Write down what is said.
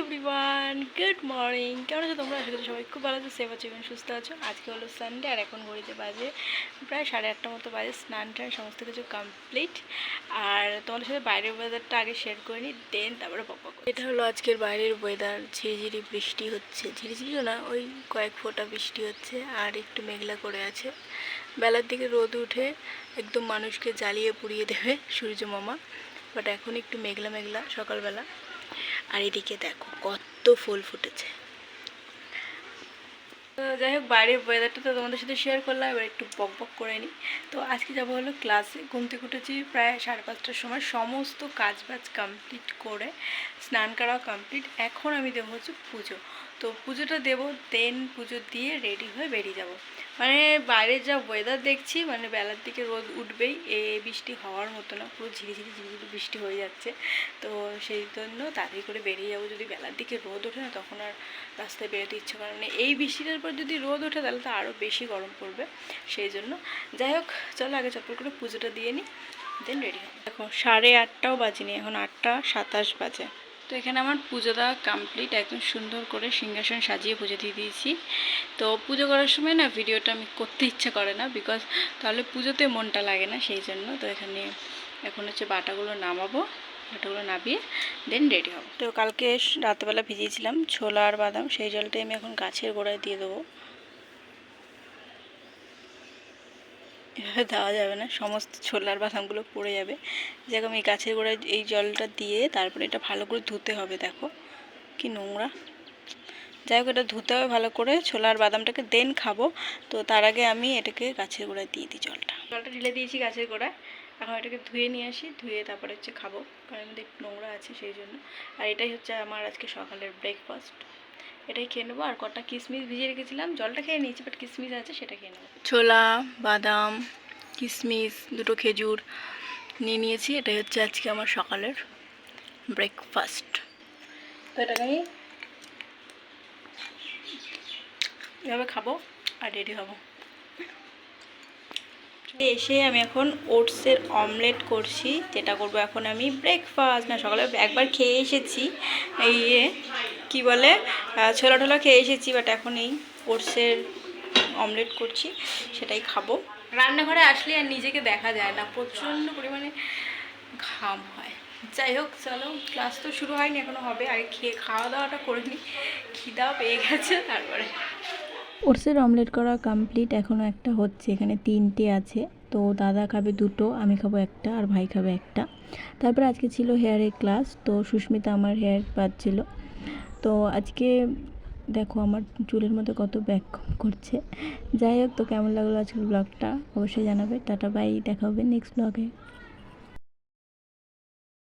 Everyone, good morning. কেমন আছো তোমরা? আশা করি সবাই খুব ভালো আছো, সেফ আছো এবং সুস্থ আছো। আজকে হলো সানডে আর এখন ঘড়িতে বাজে প্রায় 8:30 মতো বাজে। স্নান টান সমস্ত কিছু কমপ্লিট। আর তোমাদের সাথে বাইরের ওয়েদারটা আগে শেয়ার করে নিই, দেন তারপরে বকবক করি। এটা হলো আজকের বাইরের ওয়েদার। ঝিরিঝিরি বৃষ্টি হচ্ছে, ঝিরিঝিরিও না, ওই কয়েক ফোঁটা বৃষ্টি হচ্ছে আর একটু মেঘলা করে আছে। বেলার দিকে রোদ উঠে একদম মানুষকে জ্বালিয়ে পুড়িয়ে দেবে সূর্য মামা, বাট এখন একটু মেঘলা মেঘলা সকালবেলা। আর এদিকে দেখো কত ফুল ফুটেছে। তো যাই হোক, বাইরের ওয়েদারটা তো তোমাদের সাথে শেয়ার করলাম, এবার একটু বক বক করে নিই। তো আজকে যাবো হলো ক্লাসে। ঘুম থেকে উঠেছি প্রায় 5:30টার সময়, সমস্ত কাজ বাজ কমপ্লিট করে স্নান করাও কমপ্লিট। এখন আমি দেবো হচ্ছে পুজো। তো পুজোটা দেবো, দেন পুজো দিয়ে রেডি হয়ে বেরিয়ে যাব। মানে বাইরের যা ওয়েদার দেখছি, মানে বেলার দিকে রোদ উঠবেই, বৃষ্টি হওয়ার মতো না, পুরো ঝিরিঝিরি ঝিরিঝিরি বৃষ্টি হয়ে যাচ্ছে। তো সেই জন্য তাড়াতাড়ি করে বেরিয়ে যাবো। যদি বেলার দিকে রোদ ওঠে না, তখন আর রাস্তায় বেরোতে ইচ্ছে করে না। এই বৃষ্টিটার পর যদি রোদ ওঠে তাহলে তো আরও বেশি গরম পড়বে, সেই জন্য। যাই হোক, চলো আগে চটপট করে পুজোটা দিয়ে নিই, দেন রেডি হবো। দেখো 8:30টাও বাজিনি, এখন 8:27 বাজে। তো এখানে আমার পুজো দেওয়া কমপ্লিট, একদম সুন্দর করে সিংহাসন সাজিয়ে পুজো দিয়ে দিয়েছি। তো পুজো করার সময় না ভিডিওটা আমি করতে ইচ্ছা করে না, বিকজ তাহলে পুজোতে মনটা লাগে না, সেই জন্য। তো এখানে এখন হচ্ছে বাটাগুলো নামাবো, বাটাগুলো নামিয়ে দেন রেডি হবো। তো কালকে রাতবেলা ভিজিয়েছিলাম ছোলা আর বাদাম, সেই জলটাই আমি এখন গাছের গোড়ায় দিয়ে দেবো। এভাবে দেওয়া যাবে না, সমস্ত ছোলার বাদামগুলো পড়ে যাবে। যাক, আমি গাছের গোড়ায় এই জলটা দিয়ে তারপরে এটা ভালো করে ধুতে হবে। দেখো কি নোংরা। যাই হোক, এটা ধুতে হবে ভালো করে, ছোলার বাদামটাকে দেন খাবো। তো তার আগে আমি এটাকে গাছের গোড়ায় দিয়ে দিই। জলটা ঢেলে দিয়েছি গাছের গোড়ায়। এখন এটাকে ধুয়ে নিয়ে আসি, ধুয়ে তারপরে হচ্ছে খাবো, কারণ আমাদের নোংরা আছে সেই জন্য। আর এটাই হচ্ছে আমার আজকে সকালের ব্রেকফাস্ট, এটাই খেয়ে নেবো। আর কটা কিশমিশ ভিজিয়ে রেখেছিলাম, জলটা খেয়ে নিয়েছি, বাট কিশমিশ আছে সেটা খেয়ে নেবো। ছোলা বাদাম কিশমিশ দুটো খেজুর নিয়ে নিয়েছি, এটাই হচ্ছে আজকে আমার সকালের ব্রেকফাস্ট। তো এটাকে আমি এভাবে খাবো আর রেডি হব। এসে আমি এখন ওটসের অমলেট করছি, যেটা করব এখন আমি ব্রেকফাস্ট। না, সকালে একবার খেয়ে এসেছি, এই কী বলে ছোলা টোলা খেয়ে এসেছি, বাট এখন এই ওটসের অমলেট করছি, সেটাই খাবো। রান্নাঘরে আসলে আর নিজেকে দেখা যায় না, প্রচণ্ড পরিমাণে ঘাম হয়। যাই হোক, চলো, ক্লাস তো শুরু হয়নি, এখনও হবে। আগে খাওয়া দাওয়াটা করে নিই, খিদাও পেয়ে গেছে। তারপরে ওটসের অমলেট করা কমপ্লিট, এখনও একটা হচ্ছে, এখানে 3টে আছে। তো দাদা খাবে 2টো, আমি খাবো একটা, আর ভাই খাবে একটা। তারপরে আজকে ছিল হেয়ারের ক্লাস, তো সুস্মিতা আমার হেয়ার বাঁধছিল। তো আজকে দেখো আমার চুলের মধ্যে কত ব্যাক করছে। যাই হোক, তো কেমন লাগলো আজকের ব্লগটা অবশ্যই জানাবে। টাটা বাই, দেখা হবে নেক্সট ব্লগে।